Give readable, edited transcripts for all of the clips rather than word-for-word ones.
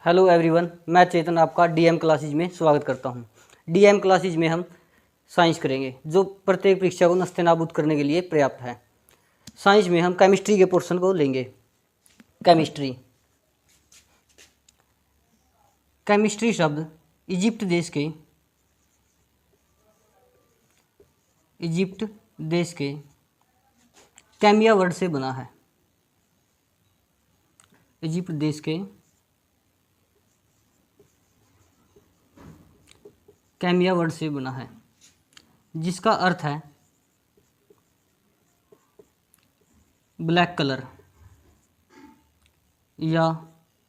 Hello everyone, मैं चेतन आपका DM classes में स्वागत करता हूं। डीएम क्लासेज में हम साइंस करेंगे जो प्रत्येक परीक्षा को नस्तेनाबूद करने के लिए पर्याप्त है। साइंस में हम केमिस्ट्री के पोर्शन को लेंगे। केमिस्ट्री शब्द इजिप्ट देश के केमिया वर्ड से बना है। इजिप्ट देश के केमिया वर्ड से बना है, जिसका अर्थ है ब्लैक कलर या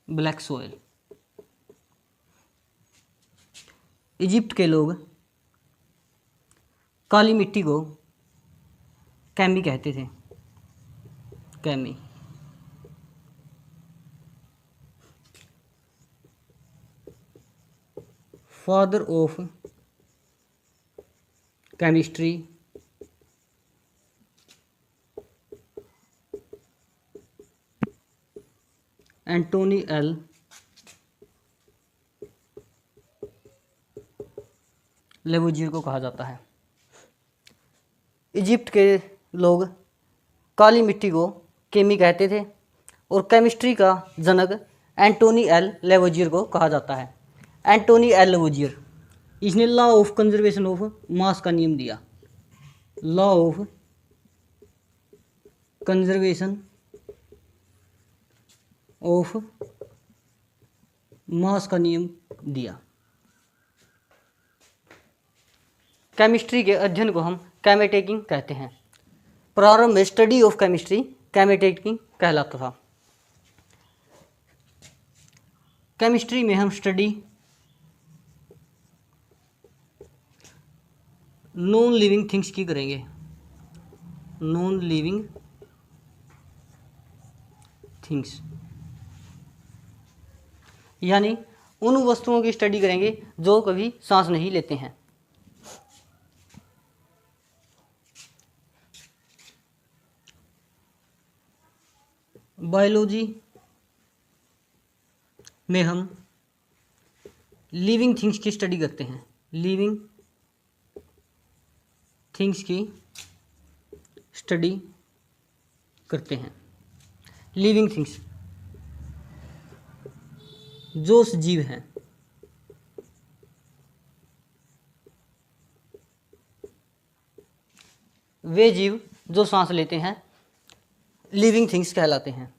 ब्लैक सॉइल। इजिप्ट के लोग काली मिट्टी को कैमी कहते थे। Kemi father of chemistry Antoine L Lavoisier को कहा जाता है। इजिप्ट के लोग काली मिट्टी को केमी कहते थे और केमिस्ट्री का जनक एंटोनी एल लेवोजियर को कहा जाता है। एंटोनी एल लेवोजियर, इसने law of conservation of mass का नियम दिया। Law of conservation of mass का नियम दिया। केमिस्ट्री के अध्ययन को हम कैमेटेकिंग कहते हैं। प्रारंभ में स्टडी ऑफ केमिस्ट्री कैमेटेकिंग कहलाता था। केमिस्ट्री में हम स्टडी नॉन लिविंग थिंग्स की करेंगे। नॉन लिविंग थिंग्स यानी उन वस्तुओं की स्टडी करेंगे जो कभी सांस नहीं लेते हैं। बायोलॉजी में हम लिविंग थिंग्स की स्टडी करते हैं। लिविंग थिंग्स की स्टडी करते हैं। लिविंग थिंग्स जो सजीव हैं, वे जीव जो सांस लेते हैं लिविंग थिंग्स कहलाते हैं।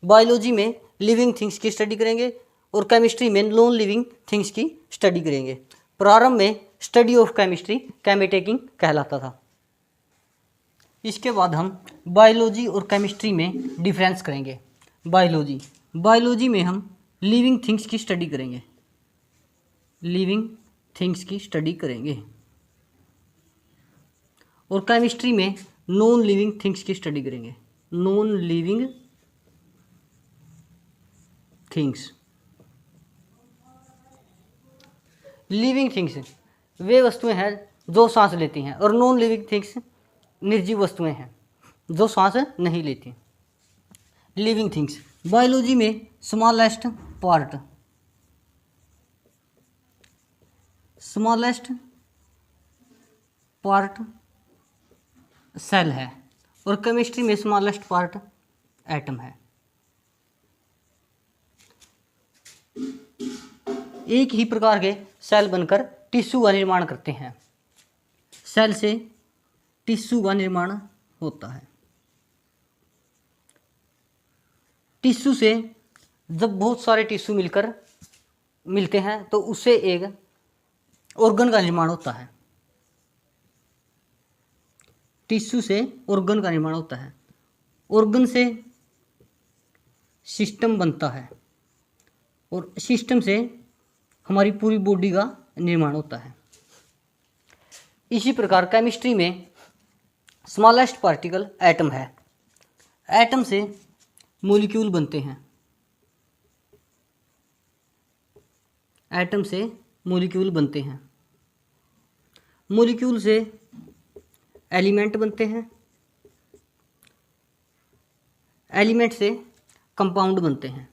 बायोलॉजी में लिविंग थिंग्स की स्टडी करेंगे और केमिस्ट्री में नॉन लिविंग थिंग्स की स्टडी करेंगे। प्रारंभ में स्टडी ऑफ केमिस्ट्री कैमेटेकिंग कहलाता था। इसके बाद हम बायोलॉजी और केमिस्ट्री में डिफरेंस करेंगे। बायोलॉजी में हम लिविंग थिंग्स की स्टडी करेंगे। लिविंग थिंग्स की स्टडी करेंगे और केमिस्ट्री में नॉन लिविंग थिंग्स की स्टडी करेंगे। Non living things. Living things वे वस्तुएं हैं जो सांस लेती हैं और नॉन लिविंग थिंग्स निर्जीव वस्तुएं हैं जो सांस नहीं लेती। लिविंग थिंग्स बायोलॉजी में स्मॉलेस्ट पार्ट सेल है और केमिस्ट्री में स्मॉलेस्ट पार्ट एटम है। एक ही प्रकार के सेल बनकर टिश्यू का निर्माण करते हैं। सेल से टिश्यू का निर्माण होता है। टिश्यू से जब बहुत सारे टिश्यू मिलते हैं तो उससे एक ऑर्गन का निर्माण होता है। टिश्यू से ऑर्गन का निर्माण होता है। ऑर्गन से सिस्टम बनता है और सिस्टम से हमारी पूरी बॉडी का निर्माण होता है। इसी प्रकार केमिस्ट्री में स्मॉलेस्ट पार्टिकल एटम है। एटम से मॉलिक्यूल बनते हैं। एटम से मॉलिक्यूल बनते हैं। मॉलिक्यूल से एलिमेंट बनते हैं। एलिमेंट से कंपाउंड बनते हैं।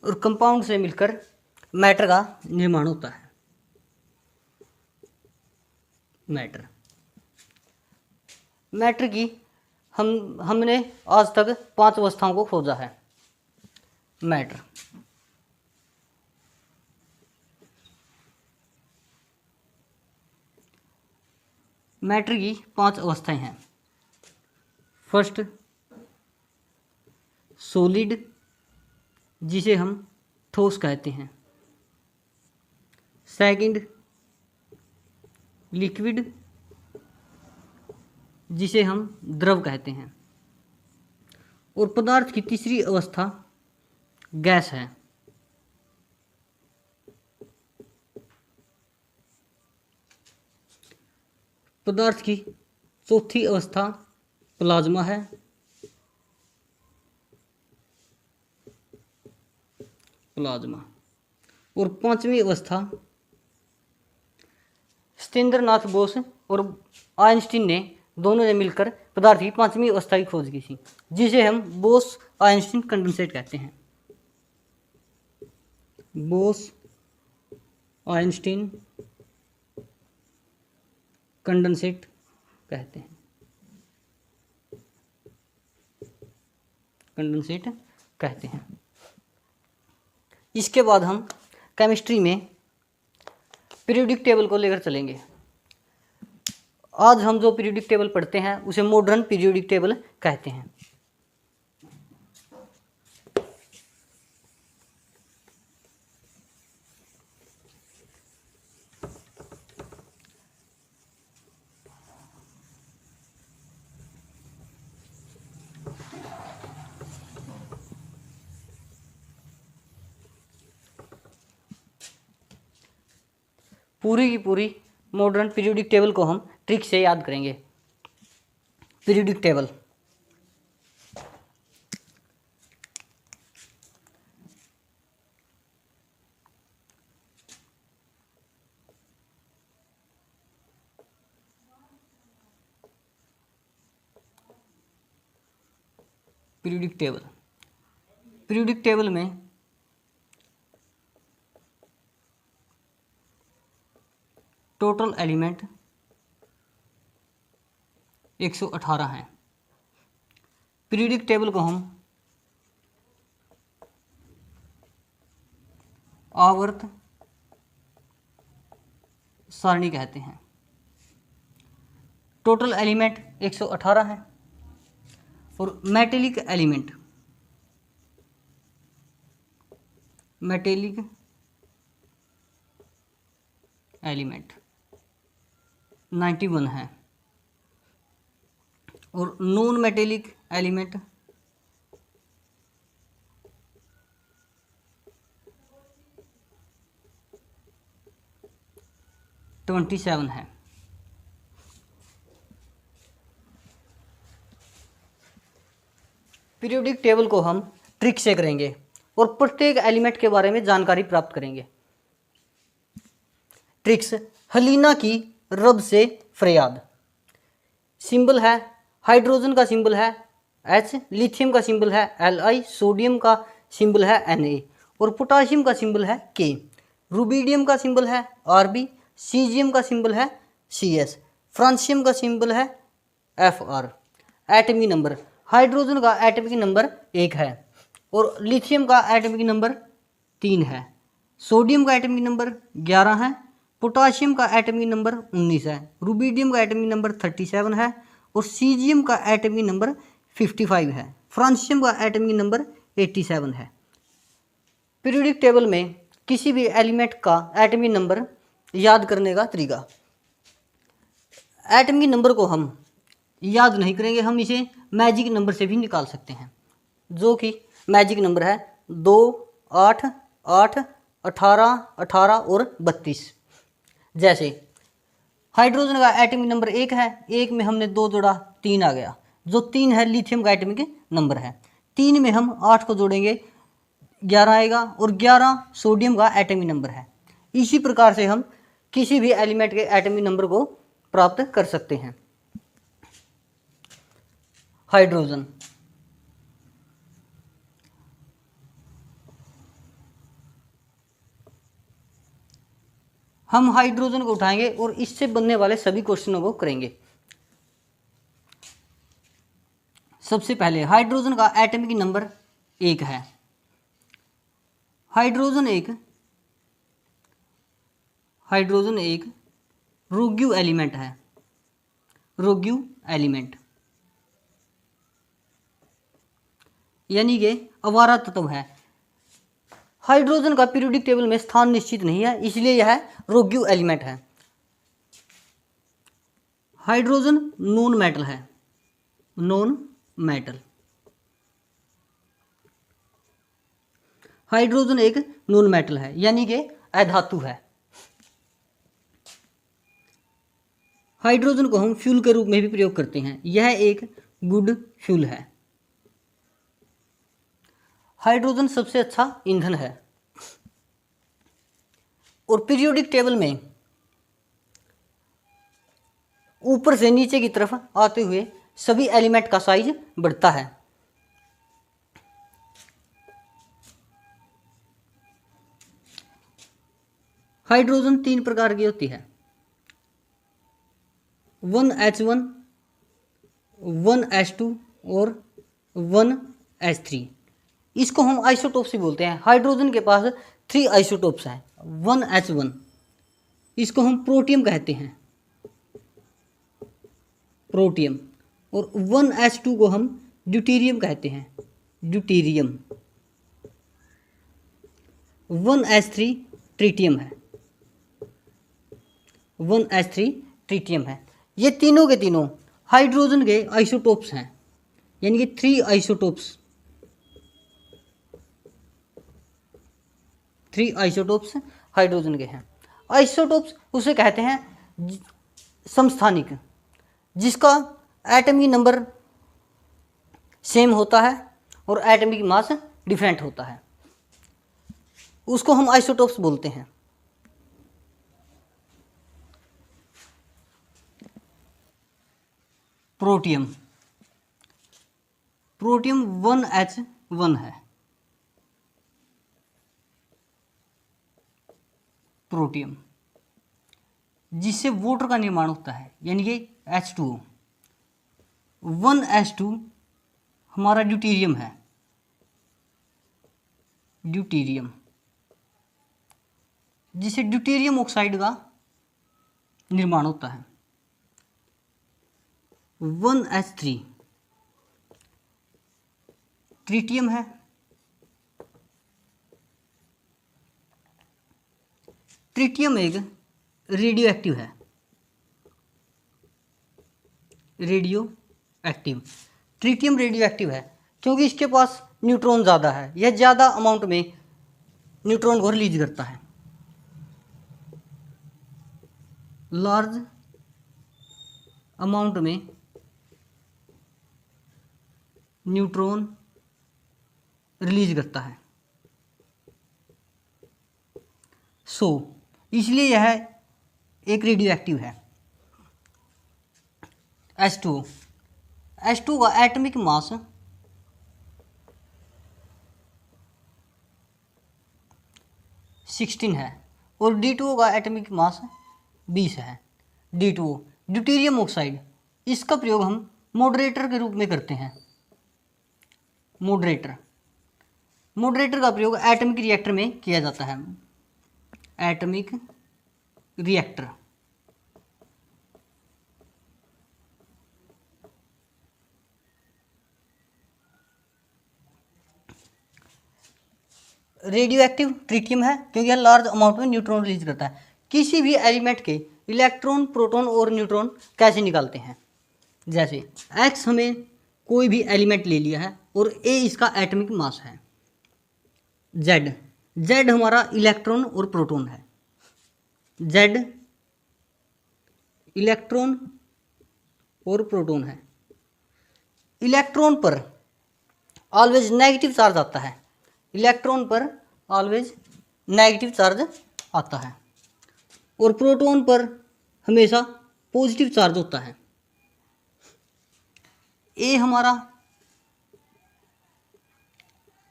और कंपाउंड से मिलकर मैटर का निर्माण होता है। मैटर की हमने आज तक 5 अवस्थाओं को खोजा है। मैटर की 5 अवस्थाएं हैं। फर्स्ट सॉलिड, जिसे हम ठोस कहते हैं। सेकंड लिक्विड, जिसे हम द्रव कहते हैं। और पदार्थ की तीसरी अवस्था गैस है। पदार्थ की चौथी अवस्था प्लाज्मा है। और 5वीं अवस्था सत्येंद्रनाथ बोस और आइंस्टीन ने दोनों ने मिलकर पदार्थ की 5वीं अवस्था की खोज की थी, जिसे हम बोस आइंस्टीन कंडेंसेट कहते हैं। बोस आइंस्टीन कंडेंसेट कहते हैं। इसके बाद हम केमिस्ट्री में पीरियोडिक टेबल को लेकर चलेंगे। आज हम जो पीरियोडिक टेबल पढ़ते हैं उसे मॉडर्न पीरियोडिक टेबल कहते हैं। पूरी की पूरी मॉडर्न पीरियोडिक टेबल को हम ट्रिक से याद करेंगे। पीरियोडिक टेबल पीरियोडिक टेबल में टोटल एलिमेंट 118 हैं। पीरियोडिक टेबल को हम आवर्त सारणी कहते हैं। टोटल एलिमेंट 118 हैं और मेटेलिक एलिमेंट 91 है और नॉन मेटेलिक एलिमेंट 27 है। पीरियोडिक टेबल को हम ट्रिक से करेंगे और प्रत्येक एलिमेंट के बारे में जानकारी प्राप्त करेंगे। ट्रिक्स: हलीना की रब से फरियाद। सिंबल है हाइड्रोजन का सिंबल है H, लिथियम का सिंबल है Li, सोडियम का सिंबल है Na और पोटाशियम का सिंबल है K। रुबिडियम का सिंबल है Rb, सीजियम का सिंबल है Cs, फ्रांसियम का सिंबल है Fr। एटॉमिक नंबर: हाइड्रोजन का एटॉमिक नंबर 1 है और लिथियम का एटॉमिक नंबर 3 है। सोडियम का एटॉमिक नंबर 11 है। पोटाशियम का एटॉमिक नंबर 19 है। रुबिडियम का एटॉमिक नंबर 37 है और सीजियम का एटॉमिक नंबर 55 है। फ्रांसियम का एटॉमिक नंबर 87 है। पीरियोडिक टेबल में किसी भी एलिमेंट का एटॉमिक नंबर याद करने का तरीका: एटॉमिक नंबर को हम याद नहीं करेंगे, हम इसे मैजिक नंबर से भी निकाल सकते हैं, जो कि मैजिक नंबर है 2, 8, 8, 18, 18 और 32। जैसे हाइड्रोजन का एटॉमिक नंबर 1 है, 1 में हमने 2 जोड़ा 3 आ गया, जो 3 है लिथियम का एटॉमिक नंबर है। 3 में हम 8 को जोड़ेंगे 11 आएगा और 11 सोडियम का एटॉमिक नंबर है। इसी प्रकार से हम किसी भी एलिमेंट के एटॉमिक नंबर को प्राप्त कर सकते हैं। हम हाइड्रोजन को उठाएंगे और इससे बनने वाले सभी क्वेश्चनों को करेंगे। सबसे पहले हाइड्रोजन का एटॉमिक नंबर 1 है। हाइड्रोजन एक रोग्यू एलिमेंट है। रोग्यू एलिमेंट यानी कि अवारा तत्व है। हाइड्रोजन का पीरियोडिक टेबल में स्थान निश्चित नहीं है, इसलिए यह रोग्यू एलिमेंट है। हाइड्रोजन नॉन मेटल है। नॉन मेटल हाइड्रोजन एक नॉन मेटल है यानी कि अधातु है। हाइड्रोजन को हम फ्यूल के रूप में भी प्रयोग करते हैं। यह एक गुड फ्यूल है। हाइड्रोजन सबसे अच्छा ईंधन है और पीरियोडिक टेबल में ऊपर से नीचे की तरफ आते हुए सभी एलिमेंट का साइज बढ़ता है। हाइड्रोजन 3 प्रकार की होती है। 1H1, 1H2 और 1H3। इसको हम आइसोटोप्स भी बोलते हैं। हाइड्रोजन के पास 3 आइसोटोप्स हैं। 1H1 इसको हम प्रोटियम कहते हैं, प्रोटियम। और 1H2 को हम ड्यूटेरियम कहते हैं, ड्यूटेरियम। 1H3 ट्रिटियम है, 1H3 ट्रिटियम है। ये तीनों के तीनों हाइड्रोजन के आइसोटोप्स हैं, यानी कि 3 आइसोटोप्स, 3 आइसोटोप्स हाइड्रोजन के हैं। आइसोटोप्स उसे कहते हैं समस्थानिक, जिसका एटॉमिक नंबर सेम होता है और एटॉमिक मास डिफरेंट होता है, उसको हम आइसोटोप्स बोलते हैं। प्रोटियम 1H1 है। प्रोटियम जिससे वाटर का निर्माण होता है, यानी कि H2O। 1H2 हमारा ड्यूटेरियम है, ड्यूटेरियम जिससे ड्यूटेरियम ऑक्साइड का निर्माण होता है। 1H3 ट्रिटियम है। ट्रिटियम एक रेडियो एक्टिव है, radio active. Tritium radio active है क्योंकि इसके पास न्यूट्रॉन ज़्यादा है। यह ज़्यादा अमाउंट में न्यूट्रॉन को रिलीज करता है। लार्ज अमाउंट में न्यूट्रॉन रिलीज करता है। इसलिए यह एक रेडियो एक्टिव है। H2O का एटॉमिक मास 16 है और D2O का एटॉमिक मास 20 है। D2O ड्यूटेरियम ऑक्साइड, इसका प्रयोग हम मॉडरेटर के रूप में करते हैं। मॉडरेटर का प्रयोग एटॉमिक रिएक्टर में किया जाता है। Atomic reactor radio active tritium है क्योंकि यह लार्ज अमाउंट में न्यूट्रॉन रिलीज करता है। किसी भी एलिमेंट के इलेक्ट्रॉन, प्रोटॉन और न्यूट्रॉन कैसे निकालते हैं? जैसे X हमें कोई भी एलिमेंट ले लिया है और A इसका एटॉमिक मास है। Z हमारा इलेक्ट्रॉन और प्रोटॉन है। Z इलेक्ट्रॉन और प्रोटॉन है। इलेक्ट्रॉन पर ऑलवेज नेगेटिव चार्ज आता है। इलेक्ट्रॉन पर ऑलवेज नेगेटिव चार्ज आता है और प्रोटॉन पर हमेशा पॉजिटिव चार्ज होता है। ए हमारा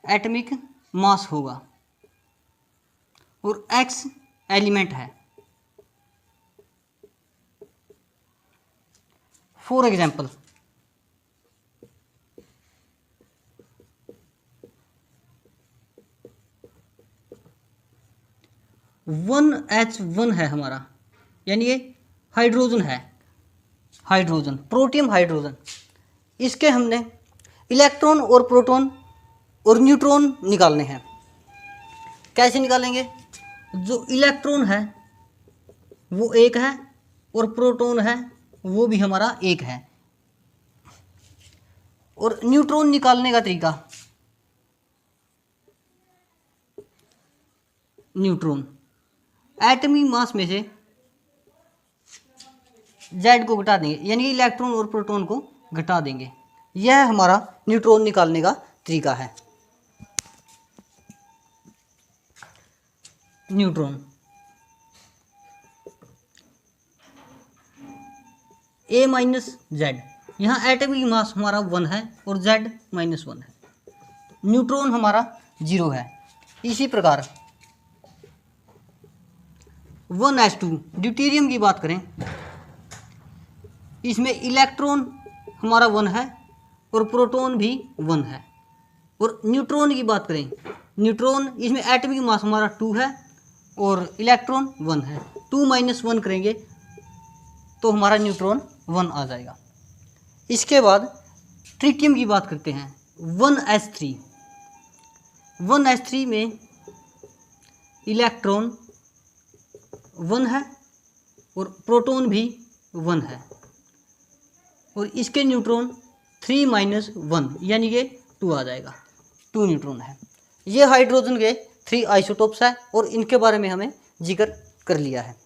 एटॉमिक मास होगा और एक्स एलिमेंट है, फॉर एग्जाम्पल, OH1 है हमारा, यानी ये हाइड्रोजन है, हाइड्रोजन, प्रोटियम हाइड्रोजन। इसके हमने इलेक्ट्रॉन और प्रोटॉन और न्यूट्रॉन निकालने हैं। कैसे निकालेंगे? जो इलेक्ट्रॉन है वो एक है और प्रोटॉन है वो भी हमारा एक है। और न्यूट्रॉन निकालने का तरीका, न्यूट्रॉन एटॉमिक मास में से Z को घटा देंगे, यानी कि इलेक्ट्रॉन और प्रोटॉन को घटा देंगे। यह हमारा न्यूट्रॉन निकालने का तरीका है। न्यूट्रॉन A-Z, यहाँ एटॉमिक मास हमारा 1 है और Z-1 है। न्यूट्रॉन हमारा 0 है। इसी प्रकार 1s2 ड्यूटेरियम की बात करें, इसमें इलेक्ट्रॉन हमारा 1 है और प्रोटॉन भी 1 है। और न्यूट्रॉन की बात करें, न्यूट्रॉन इसमें एटॉमिक मास हमारा 2 है और इलेक्ट्रॉन 1 है। 2 - 1 करेंगे तो हमारा न्यूट्रॉन 1 आ जाएगा। इसके बाद ट्रिटियम की बात करते हैं, 1s3। 1s3 में इलेक्ट्रॉन 1 है और प्रोटॉन भी 1 है और इसके न्यूट्रॉन 3 - 1 यानी कि 2 आ जाएगा। 2 न्यूट्रॉन है। ये हाइड्रोजन के 3 आइसोटोप्स है और इनके बारे में हमें जिक्र कर लिया है।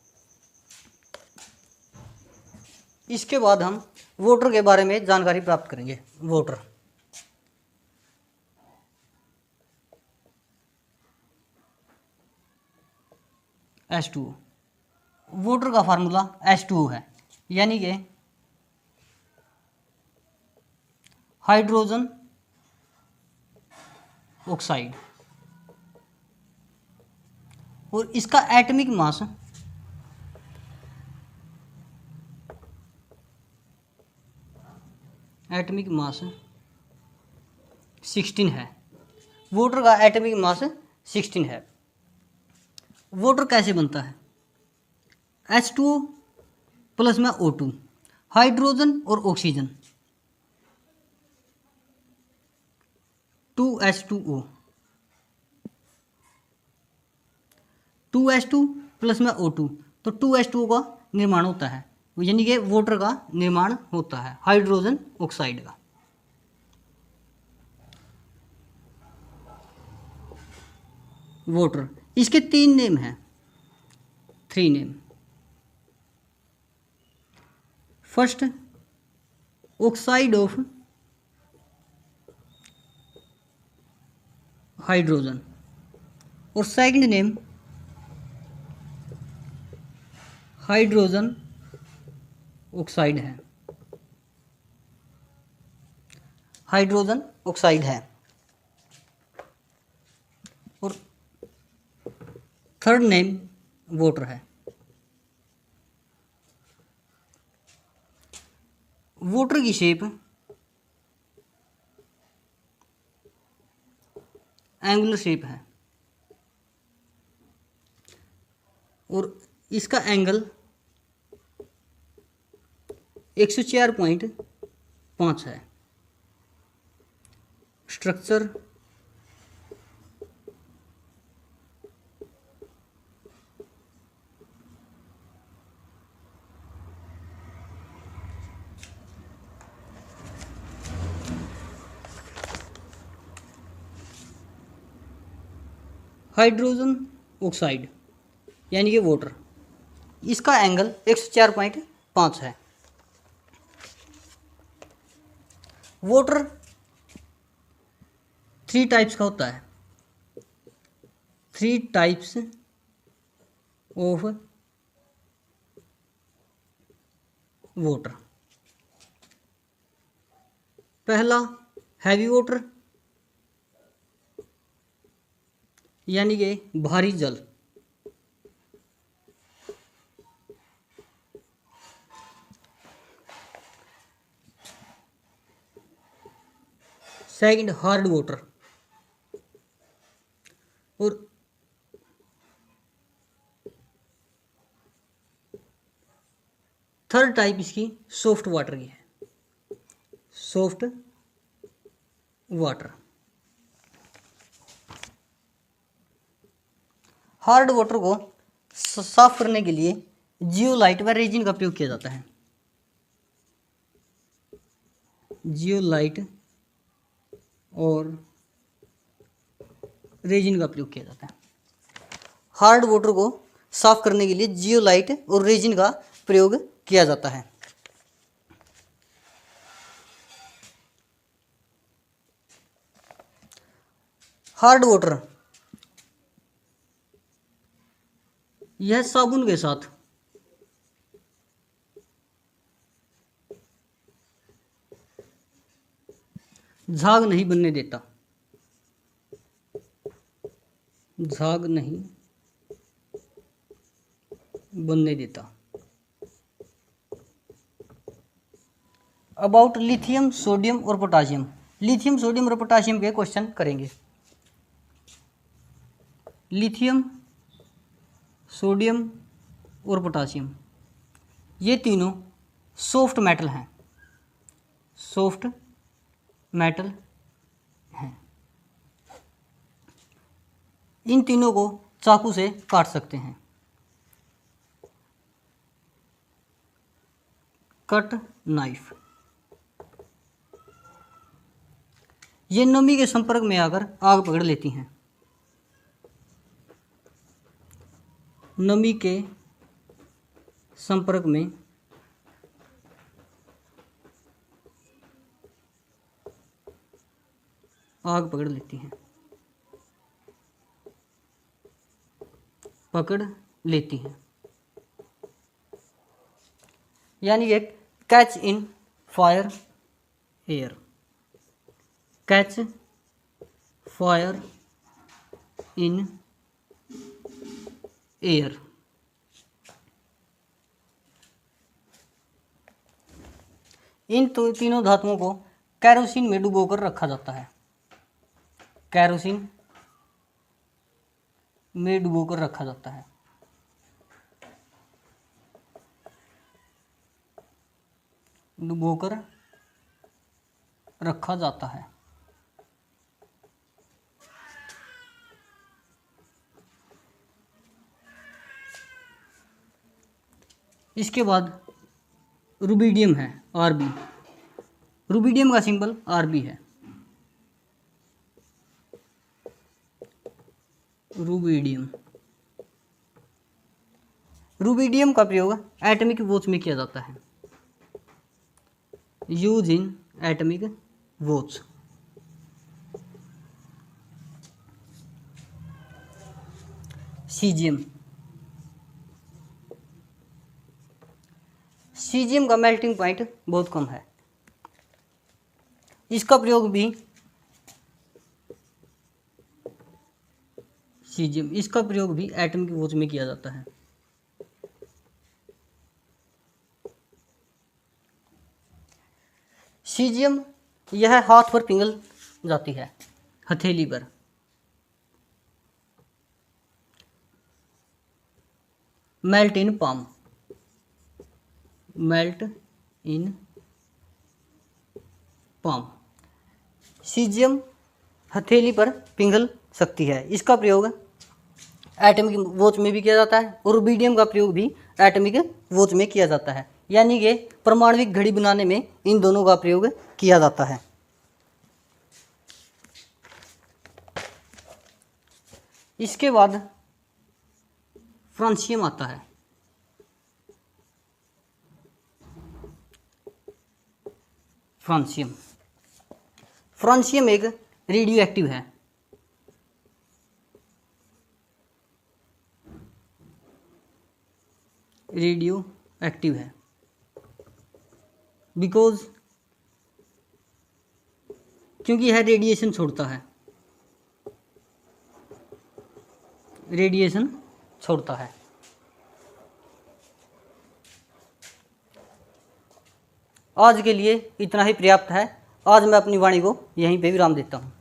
इसके बाद हम वाटर के बारे में जानकारी प्राप्त करेंगे। Water, H2O। वाटर का फार्मूला H2O है, यानी कि हाइड्रोजन ऑक्साइड। और इसका एटॉमिक मास 16 है। वाटर का एटॉमिक मास 16 है। वाटर कैसे बनता है? H2O प्लस में O2, हाइड्रोजन और ऑक्सीजन, 2H2O, 2H2 प्लस में O2, तो 2H2O का निर्माण होता है, यानी कि वाटर का निर्माण होता है हाइड्रोजन ऑक्साइड का। वाटर, इसके 3 नेम हैं, 3 name. First, oxide of hydrogen, और सेकंड नेम हाइड्रोजन ऑक्साइड है, हाइड्रोजन ऑक्साइड है। और थर्ड नेम वाटर है। वाटर की शेप एंगुलर शेप है और इसका एंगल 104.5 है। स्ट्रक्चर हाइड्रोजन ऑक्साइड यानी कि वाटर, इसका एंगल 104.5 है। वाटर 3 टाइप्स का होता है, 3 टाइप्स ऑफ वाटर। पहला हैवी वाटर यानी कि भारी जल, सेकंड हार्ड वाटर, और थर्ड टाइप इसकी सॉफ्ट वाटर की है, सॉफ्ट वाटर। हार्ड वाटर को साफ करने के लिए जियोलाइट व रेजिन का प्रयोग किया जाता है। जियोलाइट और रेजिन का प्रयोग किया जाता है। हार्ड वाटर को साफ करने के लिए जियोलाइट और रेजिन का प्रयोग किया जाता है। हार्ड वाटर यह साबुन के साथ झाग नहीं बनने देता, झाग नहीं बनने देता। अबाउट लिथियम, सोडियम और पोटासियम। लिथियम, सोडियम और पोटासियम के क्वेश्चन करेंगे। लिथियम, सोडियम और पोटासियम ये तीनों सॉफ्ट मेटल हैं, सॉफ्ट मेटल हैं। इन तीनों को चाकू से काट सकते हैं, कट नाइफ। ये नमी के संपर्क में आकर आग पकड़ लेती हैं, नमी के संपर्क में आग पकड़ लेती हैं, पकड़ लेती हैं। यानी कि catch in fire air, catch fire in air. इन तीनों धातुओं को कैरोसिन में डुबोकर रखा जाता है, कैरोसिन में डुबोकर रखा जाता है। डुबोकर रखा जाता है। इसके बाद रुबिडियम है, आरबी। रुबिडियम का सिंबल आरबी है। रुबिडियम, रुबिडियम का प्रयोग एटॉमिक वॉच में किया जाता है, use in atomic watch. Caesium, caesium का मेल्टिंग पॉइंट बहुत कम है। इसका प्रयोग भी सीजियम, इसका प्रयोग भी एटम की वॉच में किया जाता है। सीजियम यह हाथ पर पिघल जाती है, हथेली पर। Melt in palm, melt in palm. Caesium हथेली पर पिघल सकती है। इसका प्रयोग एटॉमिक वॉच में भी किया जाता है और रुबिडियम का प्रयोग भी एटॉमिक वॉच में किया जाता है। यानी कि परमाणविक घड़ी बनाने में इन दोनों का प्रयोग किया जाता है। इसके बाद फ्रांसियम आता है। फ्रांसियम, फ्रांसियम एक रेडियो एक्टिव है। रेडियो एक्टिव है बिकॉज क्योंकि यह रेडिएशन छोड़ता है, रेडिएशन छोड़ता है। आज के लिए इतना ही पर्याप्त है। आज मैं अपनी वाणी को यहीं पे विराम देता हूँ।